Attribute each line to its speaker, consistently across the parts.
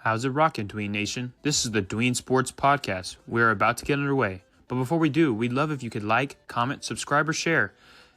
Speaker 1: How's it rockin', Dween Nation? This is the Dween Sports Podcast. We're about to get underway. But before we do, we'd love if you could like, comment, subscribe, or share.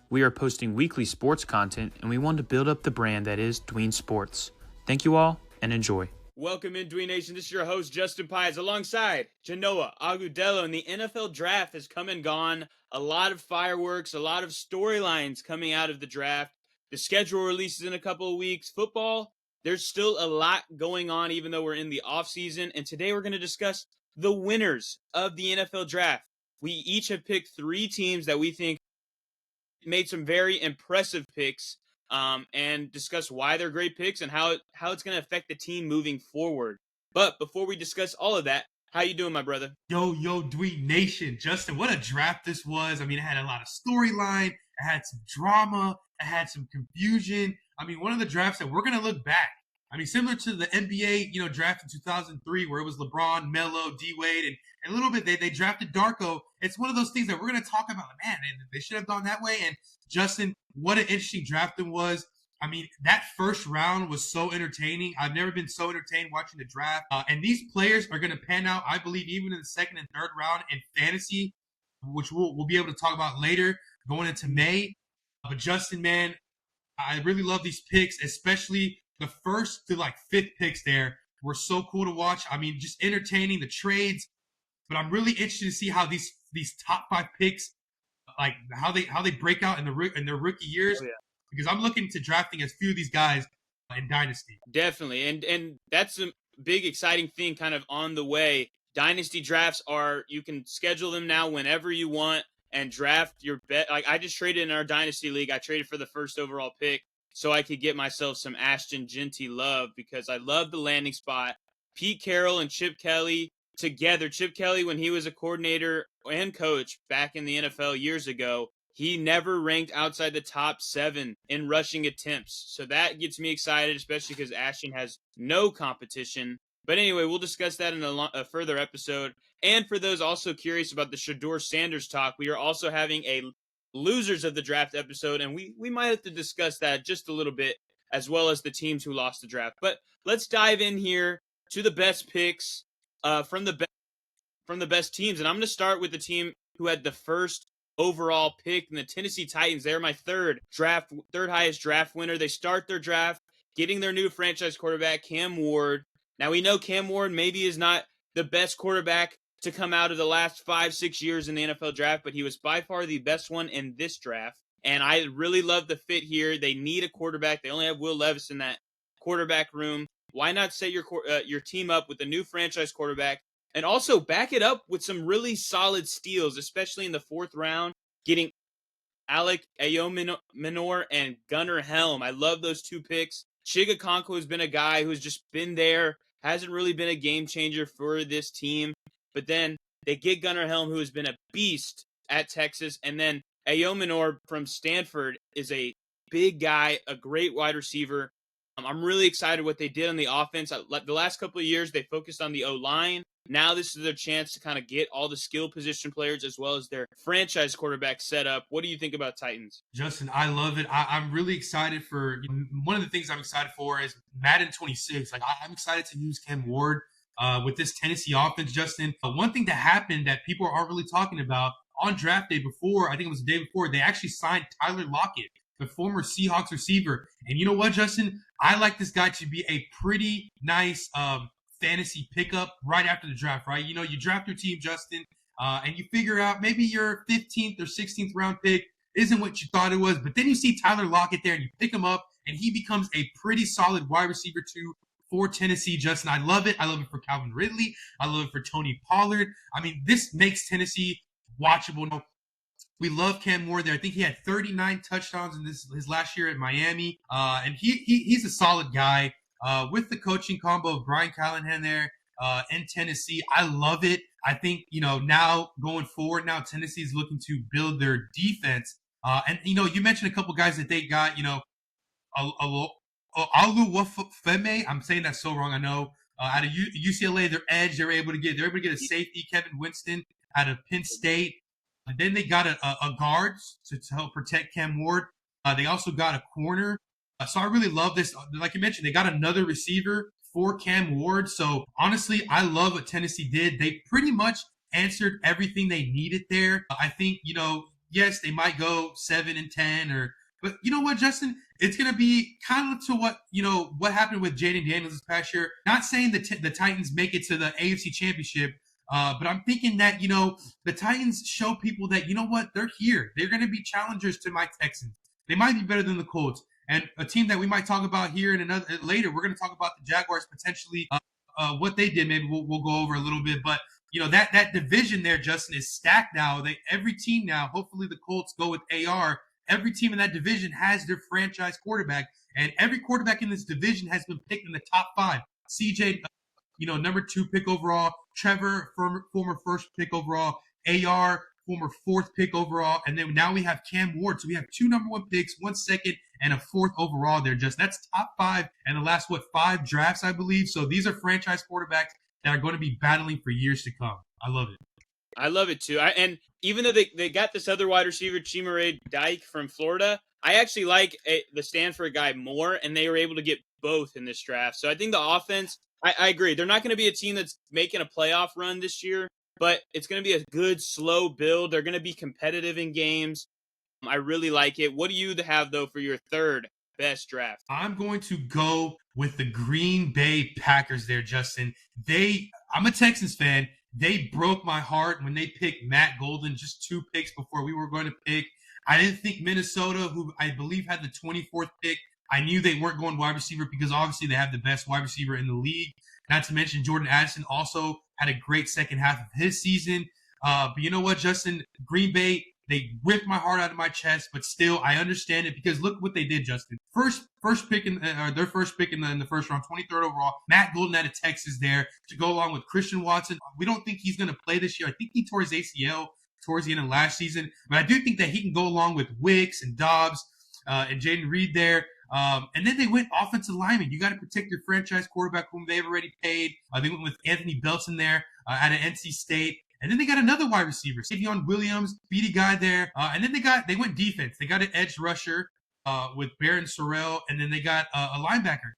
Speaker 1: We are posting weekly sports content, and we want to build up the brand that is Dween Sports. Thank you all, and enjoy.
Speaker 2: Welcome in, Dween Nation. This is your host, Justin Pies, alongside Genoa Agudelo, and the NFL Draft has come and gone. A lot of fireworks, a lot of storylines coming out of the draft. The schedule releases in a couple of weeks. Football, there's still a lot going on, even though we're in the offseason. And today we're going to discuss the winners of the NFL Draft. We each have picked 3 teams that we think made some very impressive picks. And discuss why they're great picks and how it's going to affect the team moving forward. But before we discuss all of that, how you doing, my brother?
Speaker 3: Yo, Dween Nation. Justin, what a draft this was. I mean, it had a lot of storyline. It had some drama. It had some confusion. I mean, one of the drafts that we're going to look back. I mean, similar to the NBA, draft in 2003 where it was LeBron, Melo, D-Wade, and a little bit they drafted Darko. It's one of those things that we're going to talk about. Man, they should have gone that way. And Justin, what an interesting draft it was. I mean, that first round was so entertaining. I've never been so entertained watching the draft. And these players are going to pan out, I believe, even in the second and third round in fantasy, which we'll be able to talk about later going into May. But Justin, man, I really love these picks, especially the first to fifth picks there were so cool to watch. I mean, just entertaining, the trades. But I'm really interested to see how these top 5 picks, how they break out in their rookie years. Oh, yeah. Because I'm looking to drafting a few of these guys in Dynasty.
Speaker 2: Definitely, and that's a big exciting thing kind of on the way. Dynasty drafts you can schedule them now whenever you want and draft your bet. Like I just traded in our Dynasty League. I traded for the first overall pick so I could get myself some Ashton Genty love because I love the landing spot. Pete Carroll and Chip Kelly together. Chip Kelly, when he was a coordinator and coach back in the NFL years ago, he never ranked outside the top 7 in rushing attempts. So that gets me excited, especially because Ashton has no competition. But anyway, we'll discuss that in a further episode. And for those also curious about the Shedeur Sanders talk, we are also having a losers of the draft episode, and we might have to discuss that just a little bit, as well as the teams who lost the draft. But let's dive in here to the best picks from the best teams. And I'm going to start with the team who had the first overall pick in the Tennessee Titans. They're my third highest draft winner. They start their draft getting their new franchise quarterback, Cam Ward. Now we know Cam Ward maybe is not the best quarterback to come out of the last 5-6 years in the NFL draft, but he was by far the best one in this draft. And I really love the fit here. They need a quarterback. They only have Will Levis in that quarterback room. Why not set your team up with a new franchise quarterback? And also back it up with some really solid steals, especially in the 4th round, getting Alec Ayominor and Gunnar Helm. I love those 2 picks. Chiga Konko has been a guy who's just been there, hasn't really been a game changer for this team. But then they get Gunnar Helm, who has been a beast at Texas. And then Ayominor from Stanford is a big guy, a great wide receiver. I'm really excited what they did on the offense. The last couple of years, they focused on the O-line. Now this is their chance to kind of get all the skill position players as well as their franchise quarterback set up. What do you think about Titans?
Speaker 3: Justin, I love it. I'm really excited for one of the things I'm excited for is Madden 26. I'm excited to use Cam Ward with this Tennessee offense, Justin. One thing that happened that people aren't really talking about on draft day before, I think it was the day before, they actually signed Tyler Lockett, the former Seahawks receiver. And you know what, Justin? I like this guy to be a pretty nice fantasy pickup right after the draft, right? You draft your team, Justin, and you figure out maybe your 15th or 16th round pick isn't what you thought it was, but then you see Tyler Lockett there and you pick him up and he becomes a pretty solid wide receiver too for Tennessee, Justin. I love it. I love it for Calvin Ridley. I love it for Tony Pollard. I mean, this makes Tennessee watchable. We love Cam Ward there. I think he had 39 touchdowns in his last year at Miami, and he's a solid guy. With the coaching combo of Brian Callahan there in Tennessee, I love it. I think, now going forward, now Tennessee is looking to build their defense. And, you mentioned a couple guys that they got, Aluwafeme. I'm saying that so wrong, I know. Out of UCLA, their edge, they were able to get a safety, Kevin Winston, out of Penn State. And then they got a guard to help protect Cam Ward. They also got a corner. So I really love this. Like you mentioned, they got another receiver for Cam Ward. So honestly, I love what Tennessee did. They pretty much answered everything they needed there. I think, yes, they might go 7-10 but you know what, Justin? It's going to be kind of to what happened with Jaden Daniels this past year. Not saying the Titans make it to the AFC Championship, but I'm thinking that, the Titans show people that, you know what, they're here. They're going to be challengers to my Texans. They might be better than the Colts. And a team that we might talk about here later, we're going to talk about the Jaguars potentially, what they did. Maybe we'll go over a little bit. But, that division there, Justin, is stacked now. Every team now, hopefully the Colts go with AR. Every team in that division has their franchise quarterback. And every quarterback in this division has been picked in the top 5. CJ, number 2 pick overall. Trevor, former first pick overall. AR, former 4th pick overall. And then now we have Cam Ward. So we have 2 number 1 picks, 1 second, and a 4th overall there. That's top 5 and the last, 5 drafts, I believe. So these are franchise quarterbacks that are going to be battling for years to come. I love it.
Speaker 2: I love it too. And even though they got this other wide receiver, Chimere Dyke from Florida, I actually like the Stanford guy more, and they were able to get both in this draft. So I think the offense, I agree. They're not going to be a team that's making a playoff run this year, but it's going to be a good, slow build. They're going to be competitive in games. I really like it. What do you have, though, for your third best draft?
Speaker 3: I'm going to go with the Green Bay Packers there, Justin. I'm a Texans fan. They broke my heart when they picked Matt Golden just 2 picks before we were going to pick. I didn't think Minnesota, who I believe had the 24th pick, I knew they weren't going wide receiver because obviously they have the best wide receiver in the league. Not to mention Jordan Addison also had a great second half of his season. But you know what, Justin? Green Bay, they ripped my heart out of my chest, but still, I understand it because look what they did, Justin. First pick their first pick in the first round, 23rd overall. Matt Golden out of Texas there to go along with Christian Watson. We don't think he's going to play this year. I think he tore his ACL towards the end of last season, but I do think that he can go along with Wicks and Dobbs and Jaden Reed there. And then they went offensive lineman. You got to protect your franchise quarterback whom they've already paid. They went with Anthony Belton there out of NC State. And then they got another wide receiver, Savion Williams, speedy guy there. And then they went defense. They got an edge rusher with Barron Sorrell. And then they got a linebacker,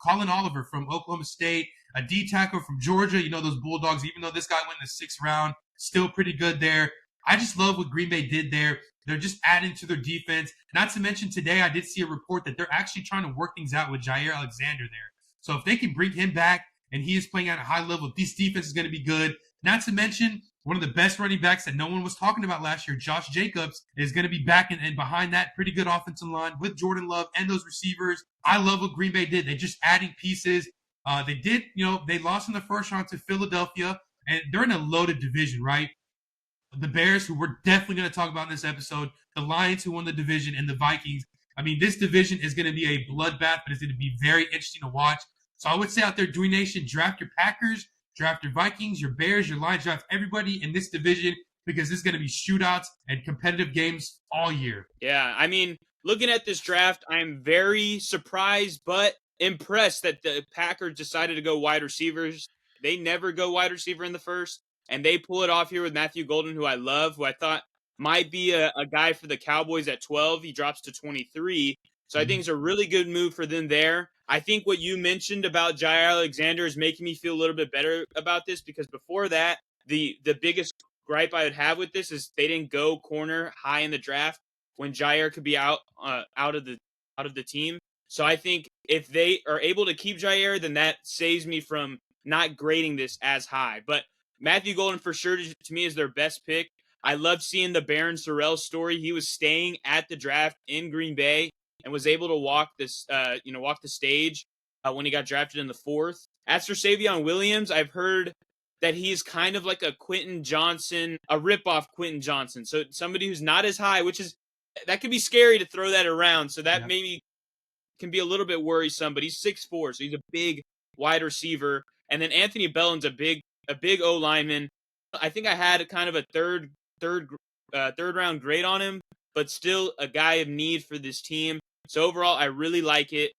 Speaker 3: Colin Oliver from Oklahoma State, a D tackle from Georgia. Those Bulldogs, even though this guy went in the 6th round, still pretty good there. I just love what Green Bay did there. They're just adding to their defense. Not to mention today, I did see a report that they're actually trying to work things out with Jair Alexander there. So if they can bring him back and he is playing at a high level, this defense is going to be good. Not to mention one of the best running backs that no one was talking about last year, Josh Jacobs, is going to be back and behind that pretty good offensive line with Jordan Love and those receivers. I love what Green Bay did. They're just adding pieces. They lost in the first round to Philadelphia, and they're in a loaded division, right? The Bears, who we're definitely going to talk about in this episode, the Lions, who won the division, and the Vikings. I mean, this division is going to be a bloodbath, but it's going to be very interesting to watch. So I would say out there, Dewey Nation, draft your Packers, draft your Vikings, your Bears, your Lions, draft everybody in this division because this is going to be shootouts and competitive games all year.
Speaker 2: Yeah, I mean, looking at this draft, I'm very surprised but impressed that the Packers decided to go wide receivers. They never go wide receiver in the first. And they pull it off here with Matthew Golden, who I love, who I thought might be a guy for the Cowboys at 12. He drops to 23. So I think it's a really good move for them there. I think what you mentioned about Jair Alexander is making me feel a little bit better about this because before that, the biggest gripe I would have with this is they didn't go corner high in the draft when Jair could be out of the team. So I think if they are able to keep Jair, then that saves me from not grading this as high. But Matthew Golden, for sure, to me, is their best pick. I love seeing the Barron Sorrell story. He was staying at the draft in Green Bay and was able to walk the stage when he got drafted in the 4th. As for Savion Williams, I've heard that he's kind of like a Quentin Johnson, a ripoff Quentin Johnson. So somebody who's not as high, that could be scary to throw that around. So that maybe can be a little bit worrisome. But he's 6'4", so he's a big wide receiver. And then Anthony Belton's a big O lineman. I think I had kind of a third round grade on him, but still a guy of need for this team. So overall, I really like it.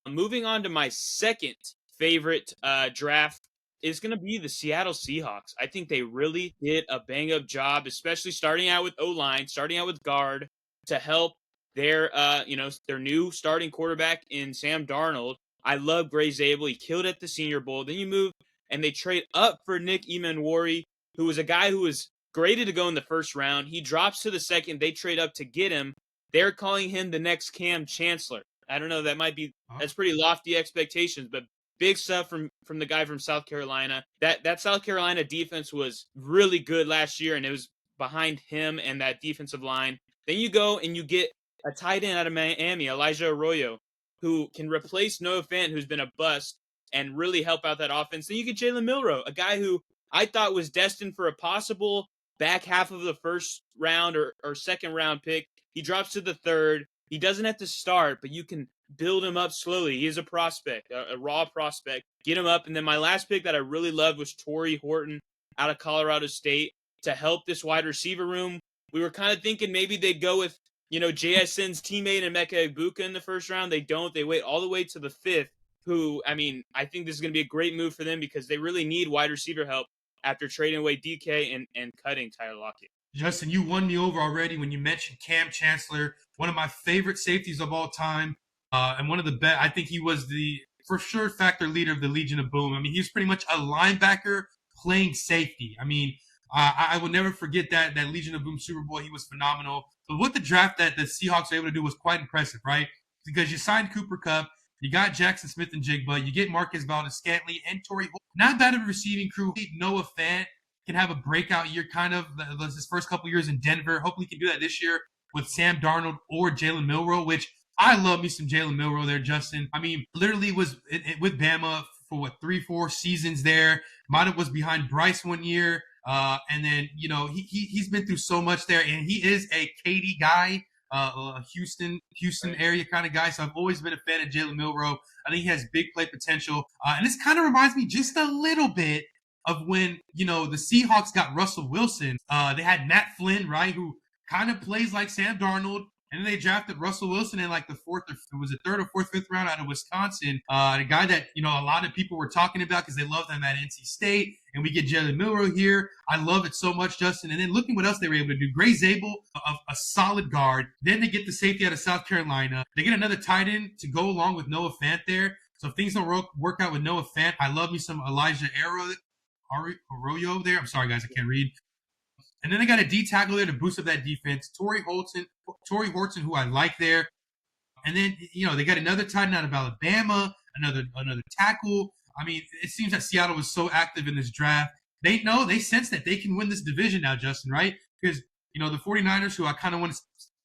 Speaker 2: Moving on to my second favorite draft is going to be the Seattle Seahawks. I think they really did a bang-up job, especially starting out with O-line, starting out with guard to help their new starting quarterback in Sam Darnold. I love Gray Zabel. He killed at the Senior Bowl. Then you move and they trade up for Nick Emanwari, who was a guy who was graded to go in the first round. He drops to the second. They trade up to get him. They're calling him the next Cam Chancellor. I don't know. That's pretty lofty expectations, but big stuff from the guy from South Carolina. That South Carolina defense was really good last year, and it was behind him and that defensive line. Then you go and you get a tight end out of Miami, Elijah Arroyo, who can replace Noah Fant, who's been a bust, and really help out that offense. Then you get Jalen Milroe, a guy who I thought was destined for a possible back half of the first round or second round pick. He drops to the third. He doesn't have to start, but you can build him up slowly. He is a prospect, a raw prospect. Get him up. And then my last pick that I really loved was Torrey Horton out of Colorado State to help this wide receiver room. We were kind of thinking maybe they'd go with, JSN's teammate Emeka Egbuka in the first round. They don't. They wait all the way to the fifth, I think this is going to be a great move for them because they really need wide receiver help after trading away DK and cutting Tyler Lockett.
Speaker 3: Justin, you won me over already when you mentioned Cam Chancellor, one of my favorite safeties of all time, and one of the best. I think he was the, for sure, factor leader of the Legion of Boom. I mean, he was pretty much a linebacker playing safety. I mean, I will never forget that Legion of Boom Super Bowl. He was phenomenal. But what the draft that the Seahawks were able to do was quite impressive, right? Because you signed Cooper Kupp, you got Jackson Smith and Jigba, you get Marquez Valdez-Scantling and Torrey Holt. Not bad of a receiving crew. Noah Fant can have a breakout year, kind of his first couple years in Denver. Hopefully he can do that this year with Sam Darnold or Jalen Milroe, which I love me some Jalen Milroe there, Justin. I mean, literally was with Bama for 3-4 seasons there. Might have was behind Bryce one year. And then, he's been through so much there, and he is a Katy guy, a Houston area kind of guy. So I've always been a fan of Jalen Milroe. I think he has big play potential. And this kind of reminds me just a little bit of when, the Seahawks got Russell Wilson. They had Matt Flynn, right, who kind of plays like Sam Darnold. And then they drafted Russell Wilson in like the third or fourth, fifth round out of Wisconsin. The guy that, a lot of people were talking about because they loved him at NC State. And we get Jalen Milroe here. I love it so much, Justin. And then looking what else they were able to do. Gray Zabel, a solid guard. Then they get the safety out of South Carolina. They get another tight end to go along with Noah Fant there. So if things don't work out with Noah Fant, I love me some Elijah Arroyo there. I'm sorry, guys, I can't read. And then they got a D tackle there to boost up that defense. Torrey Horton, who I like there. And then, they got another tight end out of Alabama, another tackle. I mean, it seems that Seattle was so active in this draft. They sense that they can win this division now, Justin, right? Because, the 49ers, who I kind of want to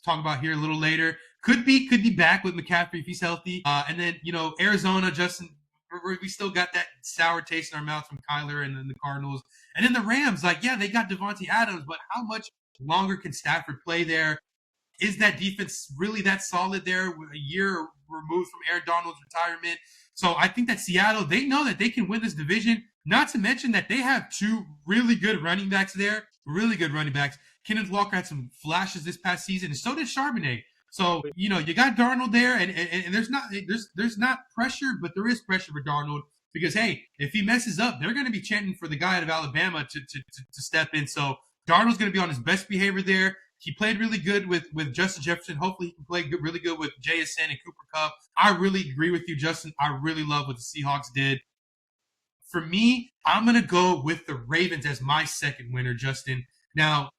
Speaker 3: talk about here a little later, could be back with McCaffrey if he's healthy. And then, Arizona, Justin, we still got that sour taste in our mouth from Kyler and then the Cardinals. And then the Rams, they got Devontae Adams, but how much longer can Stafford play there? Is that defense really that solid there a year removed from Aaron Donald's retirement? So I think that Seattle, they know that they can win this division, not to mention that they have two really good running backs there, really good running backs. Kenneth Walker had some flashes this past season, and so did Charbonnet. So, you got Darnold there, and there's not pressure, but there is pressure for Darnold because, hey, if he messes up, they're going to be chanting for the guy out of Alabama to step in. So Darnold's going to be on his best behavior there. He played really good with Justin Jefferson. Hopefully he can play really good with JSN and Cooper Kupp. I really agree with you, Justin. I really love what the Seahawks did. For me, I'm going to go with the Ravens as my second winner, Justin. Now,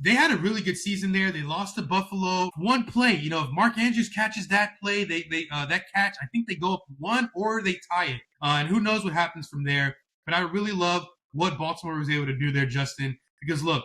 Speaker 3: they had a really good season there. They lost to Buffalo. One play, if Mark Andrews catches that play, that catch, I think they go up one or they tie it. And who knows what happens from there. But I really love what Baltimore was able to do there, Justin. Because look,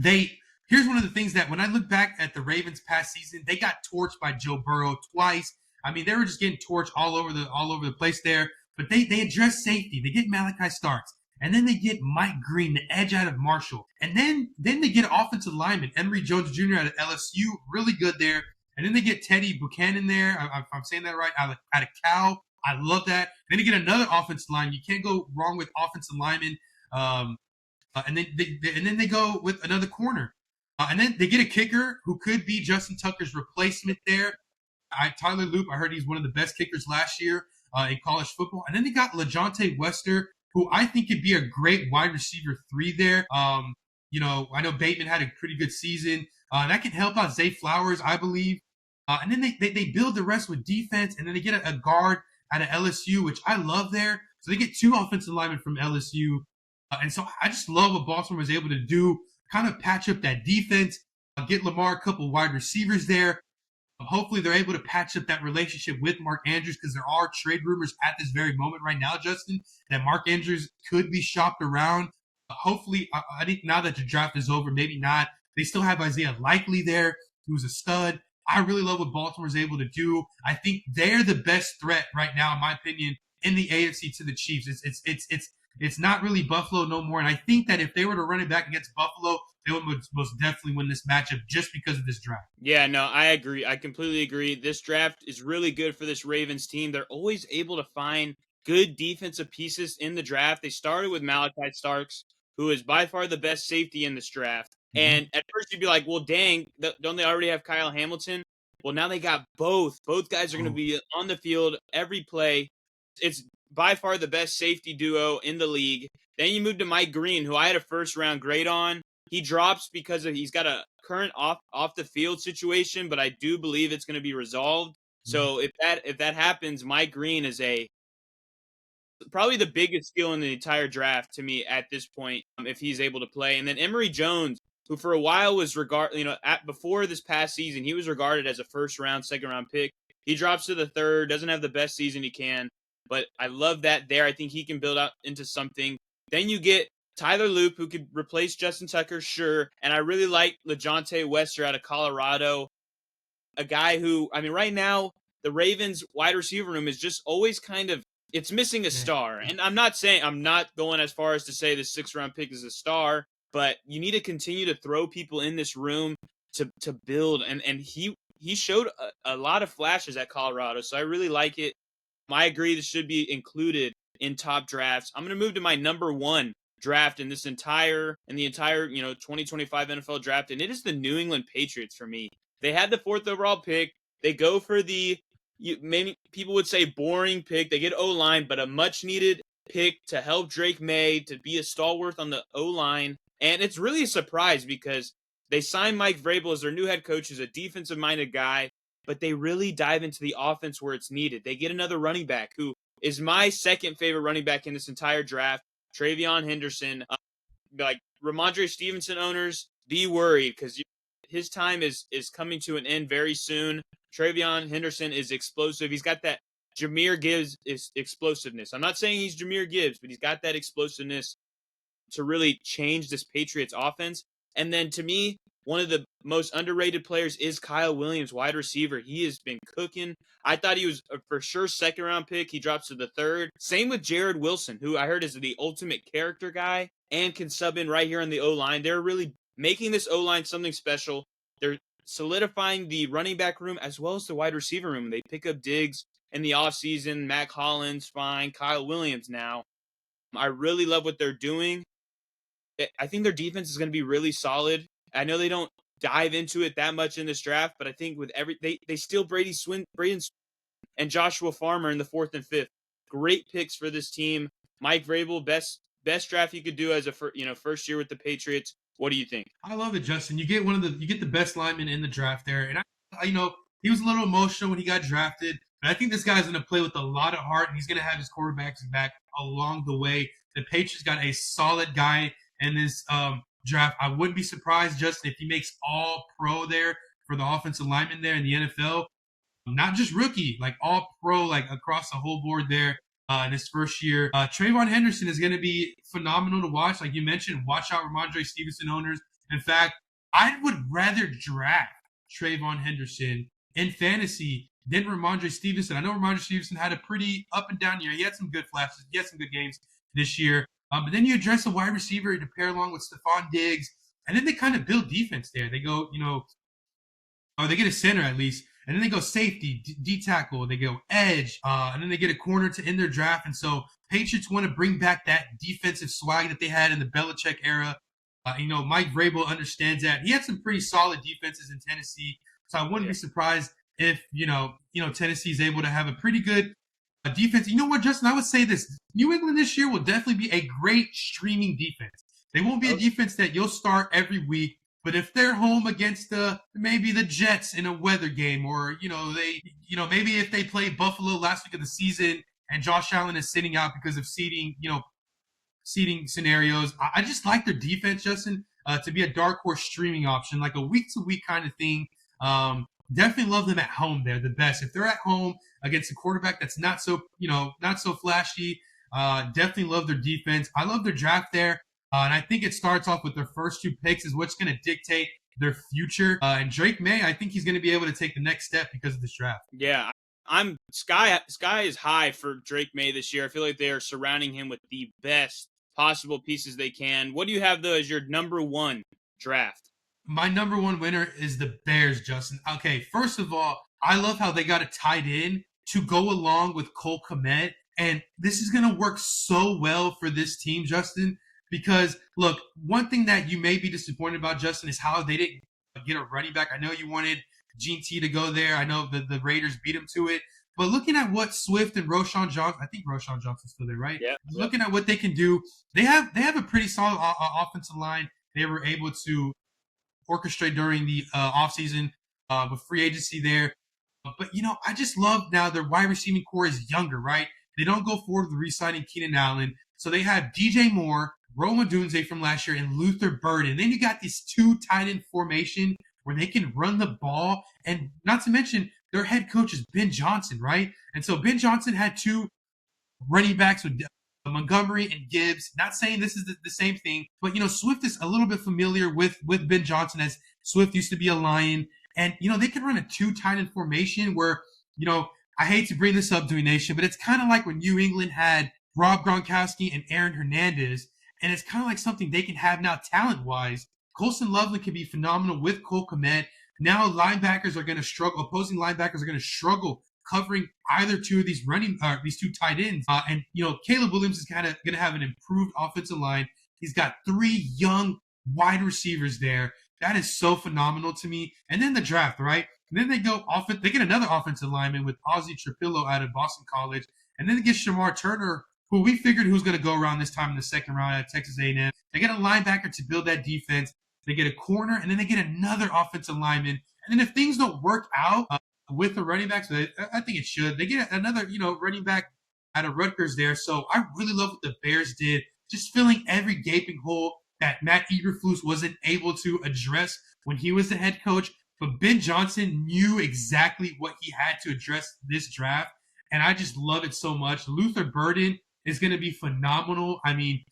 Speaker 3: here's one of the things that when I look back at the Ravens past season, they got torched by Joe Burrow twice. I mean, they were just getting torched all over the place there. But they address safety. They get Malachi Starks. And then they get Mike Green, the edge out of Marshall. And then they get offensive lineman, Emory Jones Jr. out of LSU, really good there. And then they get Teddy Buchanan there, if I'm saying that right, out of Cal. I love that. Then they get another offensive lineman. You can't go wrong with offensive lineman. And then they go with another corner. And then they get a kicker who could be Justin Tucker's replacement there. Tyler Loop, I heard he's one of the best kickers last year in college football. And then they got LaJohntay Wester, who I think could be a great wide receiver 3 there. I know Bateman had a pretty good season. That can help out Zay Flowers, I believe. And then they build the rest with defense, and then they get a guard out of LSU, which I love there. So they get 2 offensive linemen from LSU. And so I just love what Baltimore was able to do, kind of patch up that defense, get Lamar a couple wide receivers there. Hopefully they're able to patch up that relationship with Mark Andrews, because there are trade rumors at this very moment right now, Justin, that Mark Andrews could be shopped around. Hopefully, I think now that the draft is over, maybe not. They still have Isaiah Likely there, who's a stud. I really love what Baltimore's able to do. I think they're the best threat right now, in my opinion, in the AFC to the Chiefs. It's not really Buffalo no more. And I think that if they were to run it back against Buffalo, they would most definitely win this matchup just because of this draft.
Speaker 2: Yeah, no, I agree. I completely agree. This draft is really good for this Ravens team. They're always able to find good defensive pieces in the draft. They started with Malachi Starks, who is by far the best safety in this draft. And at first you'd be like, well, dang, don't they already have Kyle Hamilton? Well, now they got both. Both guys are going to be on the field every play. It's by far the best safety duo in the league. Then you move to Mike Green, who I had a first-round grade on. He drops because he's got a current off the field situation, but I do believe it's going to be resolved. So if that happens, Mike Green is probably the biggest skill in the entire draft to me at this point, if he's able to play. And then Emory Jones, who for a while was before this past season, he was regarded as a first-round, second-round pick. He drops to the third, doesn't have the best season he can, but I love that there. I think he can build out into something. Then you get Tyler Loop, who could replace Justin Tucker, sure. And I really like LeJontay Wester out of Colorado, a guy who, I mean, right now, the Ravens wide receiver room is just always it's missing a star. And I'm not going as far as to say the 6th-round pick is a star, but you need to continue to throw people in this room to build. And he showed a lot of flashes at Colorado, so I really like it. I agree this should be included in top drafts. I'm going to move to my number 1 draft in the entire 2025 NFL draft, and it is the New England Patriots for me. They had the 4th overall pick. They go for many people would say boring pick. They get O-line, but a much-needed pick to help Drake May, to be a stalwart on the O-line. And it's really a surprise because they signed Mike Vrabel as their new head coach, who's a defensive-minded guy, but they really dive into the offense where it's needed. They get another running back who is my second favorite running back in this entire draft, Travion Henderson. Like Ramondre Stevenson owners, be worried because his time is coming to an end very soon. Travion Henderson is explosive. He's got that Jahmyr Gibbs explosiveness. I'm not saying he's Jahmyr Gibbs, but he's got that explosiveness to really change this Patriots offense. And then to me, one of the most underrated players is Kyle Williams, wide receiver. He has been cooking. I thought he was a for sure 2nd-round pick. He drops to the 3rd. Same with Jared Wilson, who I heard is the ultimate character guy and can sub in right here on the O-line. They're really making this O-line something special. They're solidifying the running back room as well as the wide receiver room. They pick up Diggs in the offseason. Mac Hollins, fine. Kyle Williams now. I really love what they're doing. I think their defense is going to be really solid. I know they don't dive into it that much in this draft, but I think with they steal Braden Swin and Joshua Farmer in the 4th and 5th. Great picks for this team. Mike Vrabel, best draft you could do as a first year with the Patriots. What do you think?
Speaker 3: I love it, Justin. You get the best lineman in the draft there, and he was a little emotional when he got drafted, but I think this guy's going to play with a lot of heart, and he's going to have his quarterbacks back along the way. The Patriots got a solid guy in this draft. I wouldn't be surprised, Justin, if he makes all pro there for the offensive lineman there in the NFL. Not just rookie, like all pro, like across the whole board there in his first year. Trayvon Henderson is going to be phenomenal to watch. Like you mentioned, watch out Ramondre Stevenson owners. In fact, I would rather draft Trayvon Henderson in fantasy than Ramondre Stevenson. I know Ramondre Stevenson had a pretty up and down year. He had some good flashes. He had some good games this year. But then you address a wide receiver to pair along with Stephon Diggs, and then they kind of build defense there. They go, or they get a center at least, and then they go safety, D-tackle, they go edge, and then they get a corner to end their draft. And so Patriots want to bring back that defensive swag that they had in the Belichick era. Mike Vrabel understands that. He had some pretty solid defenses in Tennessee, so I wouldn't be surprised if, Tennessee is able to have a pretty good defense. You know what, Justin? I would say this. New England this year will definitely be a great streaming defense. They won't be a defense that you'll start every week. But if they're home against maybe the Jets in a weather game, or maybe if they play Buffalo last week of the season and Josh Allen is sitting out because of seating scenarios, I just like their defense, Justin, to be a dark horse streaming option, like a week to week kind of thing. Definitely love them at home. They're the best. If they're at home against a quarterback that's not so flashy, definitely love their defense. I love their draft there. And I think it starts off with their first 2 picks is what's going to dictate their future. And Drake May, I think he's going to be able to take the next step because of this draft.
Speaker 2: Yeah, I'm sky is high for Drake May this year. I feel like they are surrounding him with the best possible pieces they can. What do you have though as your number 1 draft?
Speaker 3: My number 1 winner is the Bears, Justin. Okay, first of all, I love how they got a tight end to go along with Cole Kmet. And this is going to work so well for this team, Justin, because, look, one thing that you may be disappointed about, Justin, is how they didn't get a running back. I know you wanted Gene T to go there. I know the Raiders beat him to it. But looking at what Swift and Roschon Johnson, I think Roschon Johnson's still there, right?
Speaker 2: Yeah.
Speaker 3: Looking at what they can do, they have a pretty solid offensive line. They were able to orchestrate during the offseason with free agency there. But, I just love now their wide receiving core is younger, right? They don't go forward with re-signing Keenan Allen. So they have DJ Moore, Rome Odunze from last year, and Luther Burden. Then you got this 2 tight end formation where they can run the ball. And not to mention, their head coach is Ben Johnson, right? And so Ben Johnson had 2 running backs with Montgomery and Gibbs. Not saying this is the same thing, but, Swift is a little bit familiar with Ben Johnson, as Swift used to be a Lion. And, they could run a 2 tight end formation where, I hate to bring this up, Dewey Nation, but it's kind of like when New England had Rob Gronkowski and Aaron Hernandez. And it's kind of like something they can have now talent-wise. Colston Loveland can be phenomenal with Cole Kmet. Now linebackers are going to struggle. Opposing linebackers are going to struggle covering either 2 of these these 2 tight ends. And Caleb Williams is kind of going to have an improved offensive line. He's got 3 young wide receivers there. That is so phenomenal to me. And then the draft, right? And then they get another offensive lineman with Ozzie Trapillo out of Boston College. And then they get Shamar Turner, who we figured who's going to go around this time in the second round at Texas A&M. They get a linebacker to build that defense. They get a corner, and then they get another offensive lineman. And then if things don't work out with the running backs, I think it should, they get another, running back out of Rutgers there. So I really love what the Bears did, just filling every gaping hole that Matt Eberflus wasn't able to address when he was the head coach. But Ben Johnson knew exactly what he had to address this draft, and I just love it so much. Luther Burden is going to be phenomenal. I mean,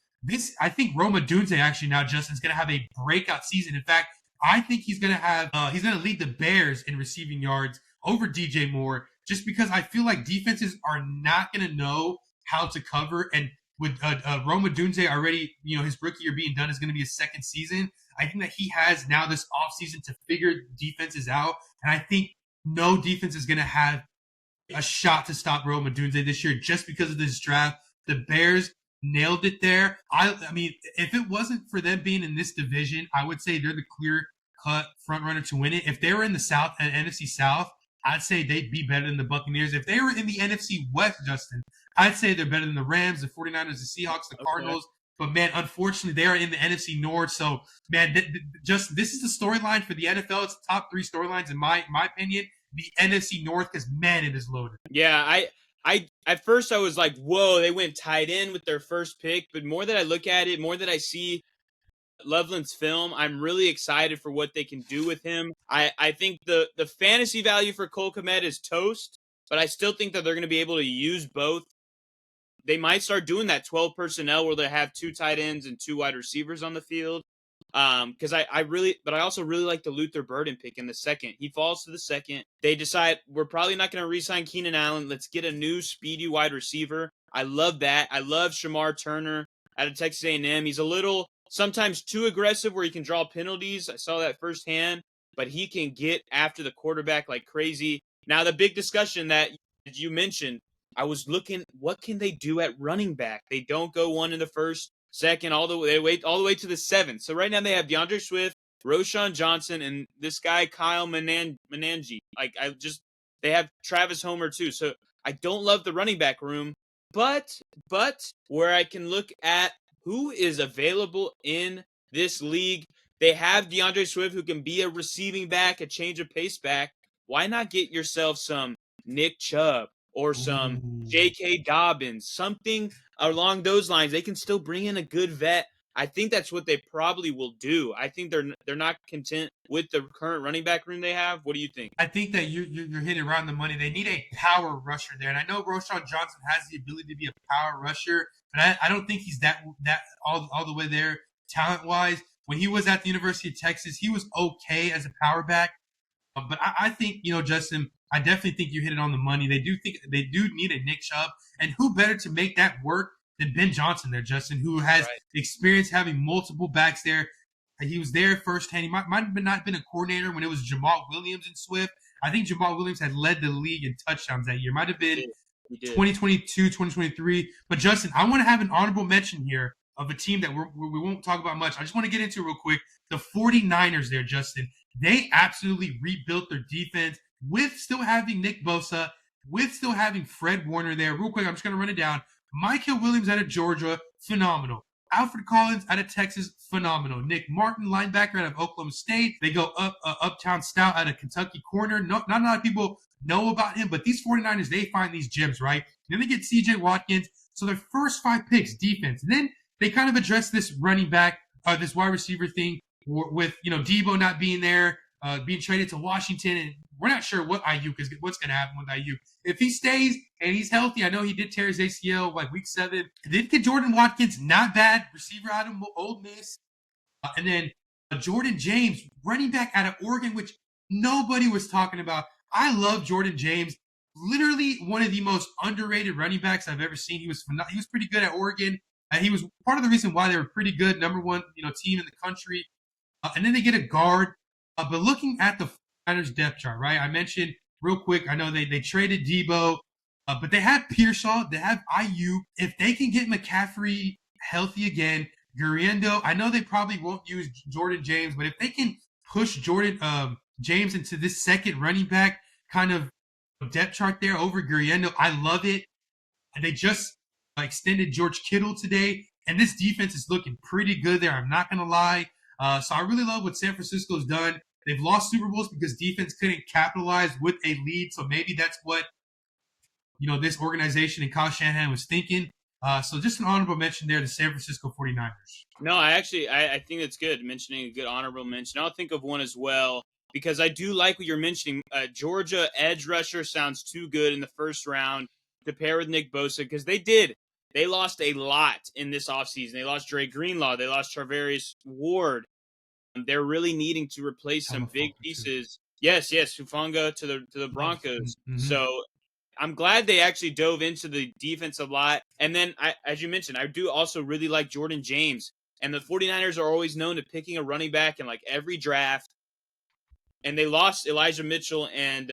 Speaker 3: I think Rome Odunze actually now, Justin's going to have a breakout season. In fact, I think he's going to lead the Bears in receiving yards over DJ Moore, just because I feel like defenses are not going to know how to cover. And with Rome Odunze already, his rookie year being done is going to be his second season. I think that he has now this offseason to figure defenses out. And I think no defense is going to have a shot to stop Rome Odunze this year just because of this draft. The Bears nailed it there. I mean, if it wasn't for them being in this division, I would say they're the clear-cut front runner to win it. If they were in the South and NFC South, I'd say they'd be better than the Buccaneers. If they were in the NFC West, Justin, I'd say they're better than the Rams, the 49ers, the Seahawks, the Cardinals. But, man, unfortunately, they are in the NFC North. So, man, just this is the storyline for the NFL. It's the top 3 storylines, in my opinion. The NFC North, because, man, it is loaded.
Speaker 2: Yeah, I at first I was like, whoa, they went tight end with their first pick. But more that I look at it, more that I see Loveland's film, I'm really excited for what they can do with him. I think the fantasy value for Cole Kmet is toast, but I still think that they're going to be able to use both. They might start doing that 12 personnel where they have 2 tight ends and 2 wide receivers on the field. Because I also really like the Luther Burden pick in the second. He falls to the second. They decide we're probably not going to re-sign Keenan Allen. Let's get a new speedy wide receiver. I love that. I love Shamar Turner out of Texas A&M. He's a little sometimes too aggressive where he can draw penalties. I saw that firsthand, but he can get after the quarterback like crazy. Now, the big discussion that you mentioned, I was looking, what can they do at running back? They don't go 1 in the first, second, they wait all the way to the 7th. So right now they have DeAndre Swift, Roschon Johnson, and this guy Kyle Menangi. They have Travis Homer too. So I don't love the running back room, but where I can look at who is available in this league, They have DeAndre Swift, who can be a receiving back, a change of pace back. Why not get yourself some Nick Chubb or some
Speaker 3: Ooh.
Speaker 2: J.K. Dobbins, something along those lines? They can still bring in a good vet. I think that's what they probably will do. I think they're not content with the current running back room they have. What do you think?
Speaker 3: I think that you're hitting around the money. They need a power rusher there, and I know Roshan Johnson has the ability to be a power rusher, but I don't think he's that all the way there talent wise. When he was at the University of Texas, he was okay as a power back, but I think Justin, I definitely think you hit it on the money. They do need a Nick Chubb, and who better to make that work than Ben Johnson there, Justin, who has experience having multiple backs there. He was there firsthand. He might have not been a coordinator when it was Jamal Williams and Swift. I think Jamal Williams had led the league in touchdowns that year. Might have been 2022, 2023. But Justin, I want to have an honorable mention here of a team that we won't talk about much. I just want to get into it real quick. The 49ers there, Justin. They absolutely rebuilt their defense with still having Nick Bosa, with still having Fred Warner there. Real quick, I'm just going to run it down. Michael Williams out of Georgia, phenomenal. Alfred Collins out of Texas, phenomenal. Nick Martin, linebacker out of Oklahoma State. They go Uptown Stout out of Kentucky corner. Not a lot of people know about him, but these 49ers, they find these gems, right? Then they get C.J. Watkins. So their first 5 picks, defense. And then they kind of address this running back, this wide receiver thing with, Debo not being there, being traded to Washington. And we're not sure what's going to happen with Ayuk. If he stays and he's healthy, I know he did tear his ACL like week 7. Then get Jordan Watkins, not bad, receiver out of Ole Miss. And then Jordan James, running back out of Oregon, which nobody was talking about. I love Jordan James. Literally one of the most underrated running backs I've ever seen. He was pretty good at Oregon. He was part of the reason why they were pretty good, number one, team in the country. And then they get a guard. But looking at the 49ers depth chart, right? I mentioned real quick, I know they traded Debo, but they have Pearsall, they have IU. If they can get McCaffrey healthy again, Guriendo, I know they probably won't use Jordan James, but if they can push Jordan James into this second running back kind of depth chart there over Guriendo, I love it. And they just extended George Kittle today, and this defense is looking pretty good there. I'm not going to lie. So I really love what San Francisco's done. They've lost Super Bowls because defense couldn't capitalize with a lead. So maybe that's what, this organization and Kyle Shanahan was thinking. So just an honorable mention there, the San Francisco 49ers.
Speaker 2: No, I think that's good, mentioning a good honorable mention. I'll think of one as well, because I do like what you're mentioning. Georgia edge rusher sounds too good in the first round to pair with Nick Bosa, because they lost a lot in this offseason. They lost Dre Greenlaw. They lost Charvarius Ward. They're really needing to replace some big pieces. Yes, Hufanga to the Broncos.
Speaker 3: Mm-hmm.
Speaker 2: So I'm glad they actually dove into the defense a lot. And then, as you mentioned, I do also really like Jordan James. And the 49ers are always known to picking a running back in like every draft. And they lost Elijah Mitchell and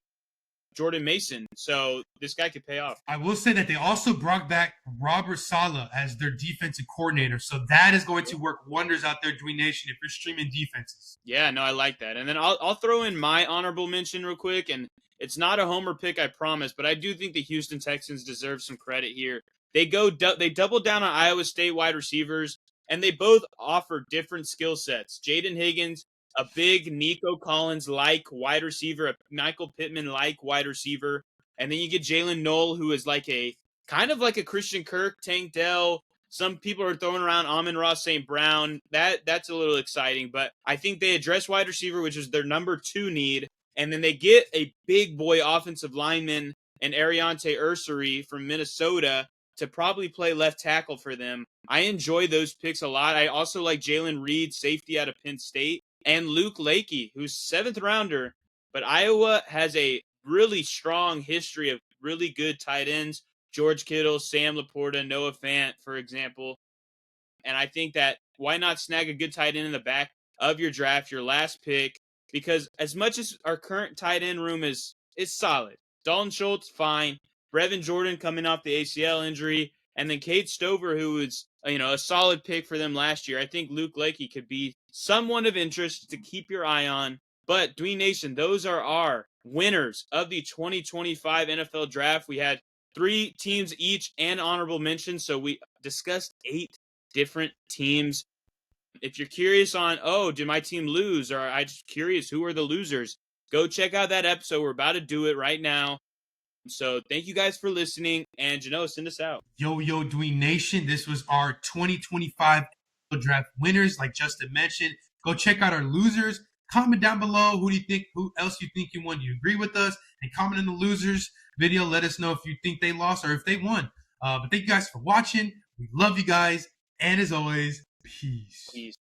Speaker 2: Jordan Mason. So this guy could pay off.
Speaker 3: I will say that they also brought back Robert Saleh as their defensive coordinator. So that is going to work wonders out there, Dwayne Nation, if you're streaming defenses.
Speaker 2: Yeah, no, I like that. And then I'll throw in my honorable mention real quick. And it's not a homer pick, I promise, but I do think the Houston Texans deserve some credit here. They double down on Iowa State wide receivers, and they both offer different skill sets. Jaden Higgins, a big Nico Collins-like wide receiver, a Michael Pittman-like wide receiver. And then you get Jalen Knoll, who is like a kind of like a Christian Kirk, Tank Dell. Some people are throwing around Amon-Ra St. Brown. That's a little exciting. But I think they address wide receiver, which is their number 2 need. And then they get a big boy offensive lineman and Ariante Ursary from Minnesota to probably play left tackle for them. I enjoy those picks a lot. I also like Jalen Reed, safety out of Penn State, and Luke Lakey, who's 7th rounder. But Iowa has a really strong history of really good tight ends. George Kittle, Sam Laporta, Noah Fant, for example. And I think that why not snag a good tight end in the back of your draft, your last pick? Because as much as our current tight end room is solid, Dalton Schultz, fine. Brevin Jordan coming off the ACL injury. And then Kate Stover, who is a solid pick for them last year. I think Luke Lakey could be someone of interest to keep your eye on. But Dwayne Nation, those are our winners of the 2025 NFL Draft. We had 3 teams each and honorable mentions. So we discussed 8 different teams. If you're curious on, oh, did my team lose? Or I'm just curious, who are the losers? Go check out that episode. We're about to do it right now. So thank you guys for listening. And Jano, send us out.
Speaker 3: Yo, Dwayne Nation. This was our 2025 draft winners, like Justin mentioned. Go check out our losers. Comment down below who else you think you won. You agree with us? And comment in the losers video. Let us know if you think they lost or if they won. But thank you guys for watching. We love you guys. And as always, peace.
Speaker 2: Peace.